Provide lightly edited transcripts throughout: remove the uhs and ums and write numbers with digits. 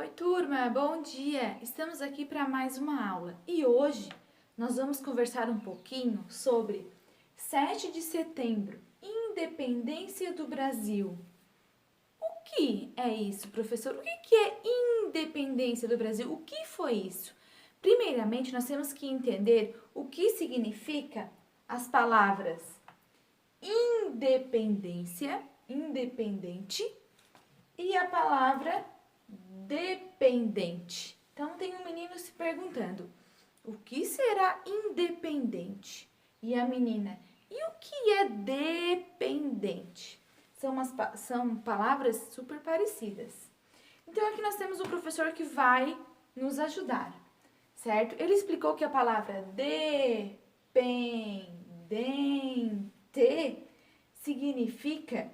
Oi, turma, bom dia! Estamos aqui para mais uma aula e hoje nós vamos conversar um pouquinho sobre 7 de setembro, Independência do Brasil. O que é isso, professor? O que é Independência do Brasil? O que foi isso? Primeiramente, nós temos que entender o que significa as palavras independência, independente, e a palavra dependente. Então, tem um menino se perguntando, o que será independente? E a menina, e o que é dependente? São palavras super parecidas. Então, aqui nós temos um professor que vai nos ajudar, certo? Ele explicou que a palavra dependente significa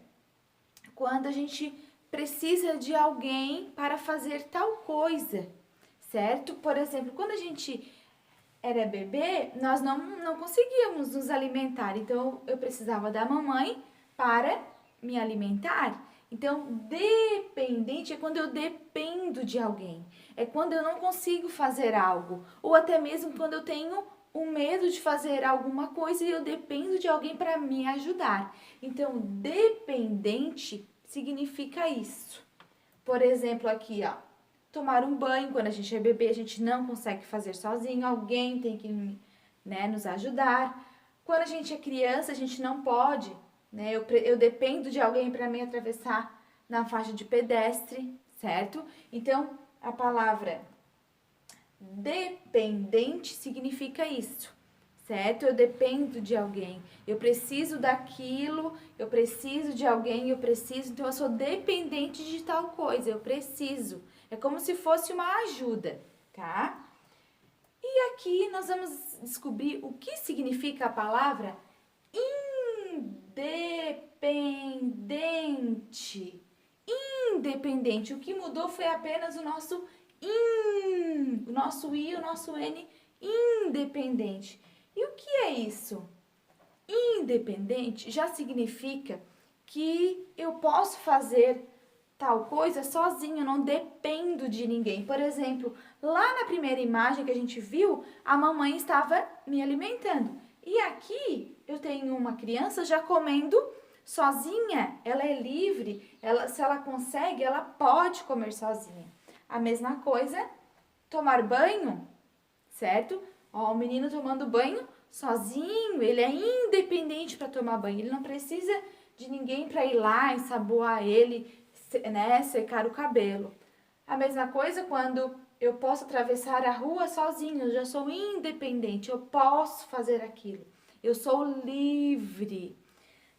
quando a gente precisa de alguém para fazer tal coisa, certo? Por exemplo, quando a gente era bebê, nós não conseguíamos nos alimentar, então eu precisava da mamãe para me alimentar. Então, dependente é quando eu dependo de alguém, é quando eu não consigo fazer algo, ou até mesmo quando eu tenho o medo de fazer alguma coisa e eu dependo de alguém para me ajudar. Então, dependente significa isso. Por exemplo, aqui, ó, tomar um banho, quando a gente é bebê, a gente não consegue fazer sozinho, alguém tem que, nos ajudar. Quando a gente é criança, a gente não pode, eu dependo de alguém para me atravessar na faixa de pedestre, certo? Então, a palavra dependente significa isso, certo? Eu dependo de alguém, eu preciso daquilo, eu preciso de alguém, então eu sou dependente de tal coisa, eu preciso. É como se fosse uma ajuda, tá? E aqui nós vamos descobrir o que significa a palavra independente. Independente, o que mudou foi apenas o nosso o nosso I, o nosso N, independente. E o que é isso? Independente já significa que eu posso fazer tal coisa sozinho, eu não dependo de ninguém. Por exemplo, lá na primeira imagem que a gente viu, a mamãe estava me alimentando. E aqui eu tenho uma criança já comendo sozinha, ela é livre, se ela consegue, ela pode comer sozinha. A mesma coisa, tomar banho, certo? Ó, o menino tomando banho sozinho, ele é independente para tomar banho, ele não precisa de ninguém para ir lá ensaboar ele, secar o cabelo. A mesma coisa quando eu posso atravessar a rua sozinho, eu já sou independente, eu posso fazer aquilo, eu sou livre.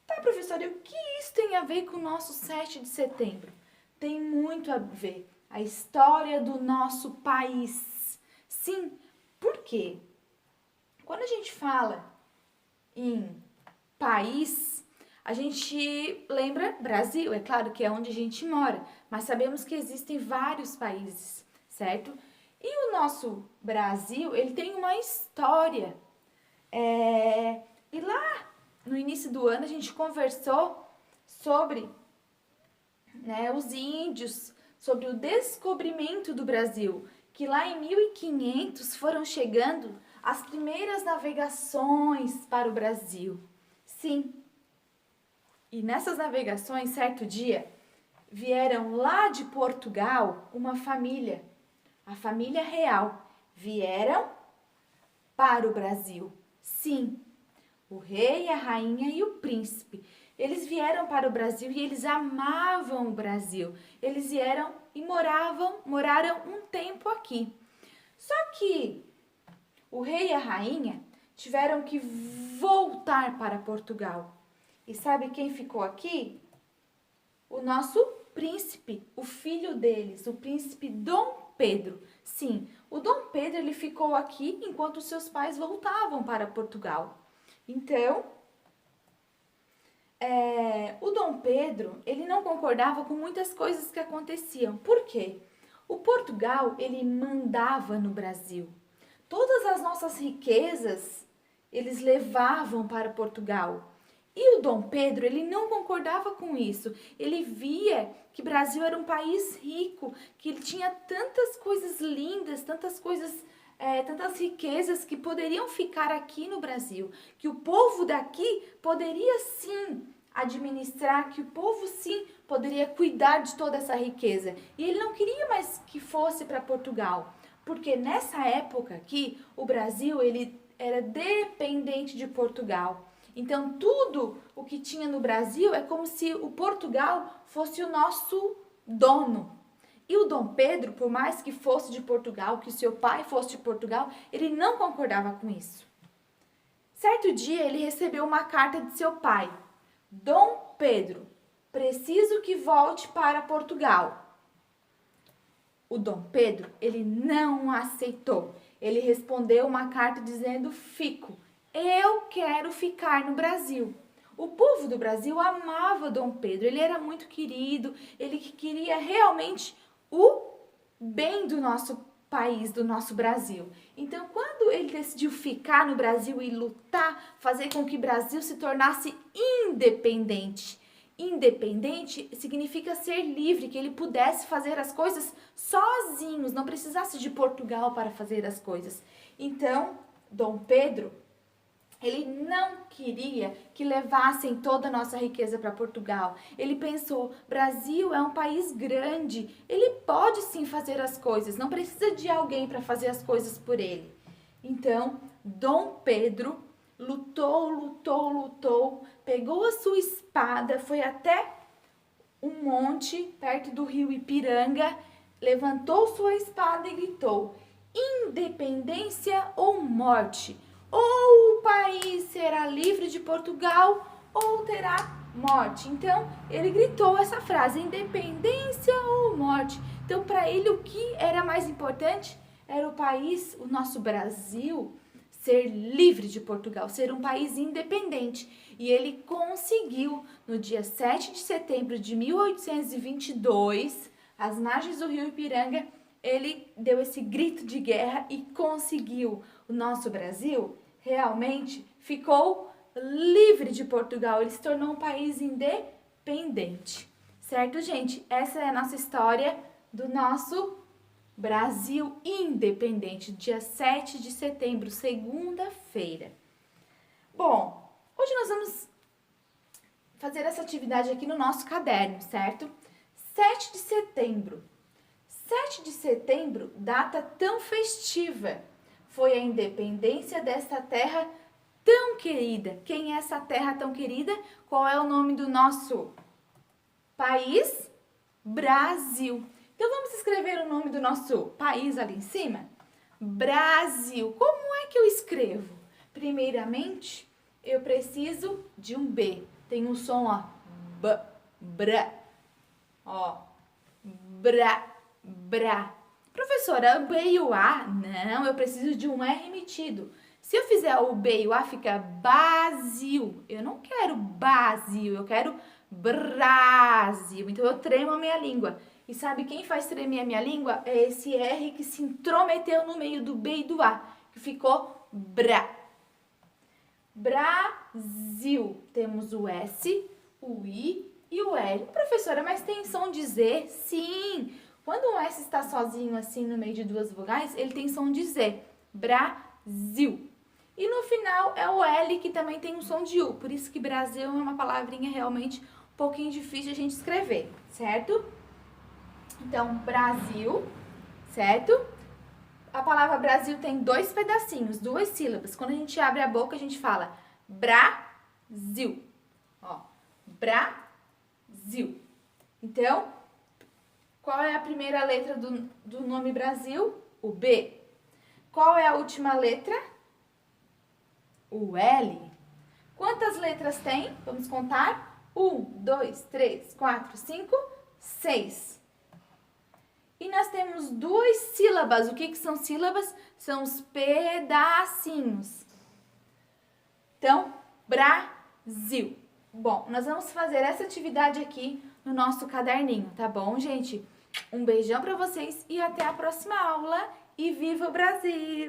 Tá, professora, e o que isso tem a ver com o nosso 7 de setembro? Tem muito a ver. A história do nosso país. Sim, por quê? Quando a gente fala em país, a gente lembra Brasil, é claro que é onde a gente mora, mas sabemos que existem vários países, certo? E o nosso Brasil, ele tem uma história. E lá no início do ano a gente conversou sobre os índios, sobre o descobrimento do Brasil, que lá em 1500 foram chegando as primeiras navegações para o Brasil. Sim, e nessas navegações, certo dia, vieram lá de Portugal uma família, a família real, vieram para o Brasil. Sim, o rei, a rainha e o príncipe. Eles vieram para o Brasil e eles amavam o Brasil. Eles vieram e moraram um tempo aqui. Só que o rei e a rainha tiveram que voltar para Portugal. E sabe quem ficou aqui? O nosso príncipe, o filho deles, o príncipe Dom Pedro. Sim, o Dom Pedro ele ficou aqui enquanto seus pais voltavam para Portugal. Então, o Dom Pedro, ele não concordava com muitas coisas que aconteciam. Por quê? O Portugal, ele mandava no Brasil. Todas as nossas riquezas, eles levavam para Portugal. E o Dom Pedro, ele não concordava com isso. Ele via que o Brasil era um país rico, que ele tinha tantas coisas lindas, tantas coisas, tantas riquezas que poderiam ficar aqui no Brasil, que o povo daqui poderia sim administrar, que o povo sim poderia cuidar de toda essa riqueza. E ele não queria mais que fosse para Portugal, porque nessa época aqui o Brasil ele era dependente de Portugal. Então tudo o que tinha no Brasil é como se o Portugal fosse o nosso dono. E o Dom Pedro, por mais que fosse de Portugal, que seu pai fosse de Portugal, ele não concordava com isso. Certo dia ele recebeu uma carta de seu pai. Dom Pedro, preciso que volte para Portugal. O Dom Pedro, ele não aceitou. Ele respondeu uma carta dizendo: fico, eu quero ficar no Brasil. O povo do Brasil amava Dom Pedro, ele era muito querido, ele queria realmente o bem do nosso país, do nosso Brasil. Então, quando ele decidiu ficar no Brasil e lutar, fazer com que o Brasil se tornasse independente. Independente significa ser livre, que ele pudesse fazer as coisas sozinhos, não precisasse de Portugal para fazer as coisas. Então, Dom Pedro, ele não queria que levassem toda a nossa riqueza para Portugal. Ele pensou, Brasil é um país grande, ele pode sim fazer as coisas, não precisa de alguém para fazer as coisas por ele. Então, Dom Pedro lutou, pegou a sua espada, foi até um monte perto do rio Ipiranga, levantou sua espada e gritou: independência ou morte? Ou o país será livre de Portugal ou terá morte. Então, ele gritou essa frase, independência ou morte. Então, para ele, o que era mais importante era o país, o nosso Brasil, ser livre de Portugal, ser um país independente. E ele conseguiu, no dia 7 de setembro de 1822, às margens do rio Ipiranga, ele deu esse grito de guerra e conseguiu. O nosso Brasil realmente ficou livre de Portugal, ele se tornou um país independente. Certo, gente? Essa é a nossa história do nosso Brasil independente, dia 7 de setembro, segunda-feira. Bom, hoje nós vamos fazer essa atividade aqui no nosso caderno, certo? 7 de setembro. 7 de setembro, data tão festiva. Foi a independência desta terra tão querida. Quem é essa terra tão querida? Qual é o nome do nosso país? Brasil. Então, vamos escrever o nome do nosso país ali em cima? Brasil. Como é que eu escrevo? Primeiramente, eu preciso de um B. Tem um som, ó. B, bra. Ó. Bra, bra. Professora, o B e o A? Não, eu preciso de um R emitido. Se eu fizer o B e o A, fica Brasil. Eu não quero Brasil, eu quero Brasil. Então, eu tremo a minha língua. E sabe quem faz tremer a minha língua? É esse R que se intrometeu no meio do B e do A, que ficou Bra. Brasil. Temos o S, o I e o L. Professora, mas tem som de Z? Sim. Quando o S está sozinho assim no meio de duas vogais, ele tem som de Z. Brasil. E no final é o L que também tem um som de U. Por isso que Brasil é uma palavrinha realmente um pouquinho difícil de a gente escrever, certo? Então, Brasil, certo? A palavra Brasil tem dois pedacinhos, duas sílabas. Quando a gente abre a boca, a gente fala Brasil. Ó, Brasil. Então, qual é a primeira letra do nome Brasil? O B. Qual é a última letra? O L. Quantas letras tem? Vamos contar? 1, 2, 3, 4, 5, 6. E nós temos duas sílabas. O que são sílabas? São os pedacinhos. Então, Brasil. Bom, nós vamos fazer essa atividade aqui no nosso caderninho, tá bom, gente? Um beijão para vocês e até a próxima aula. E viva o Brasil!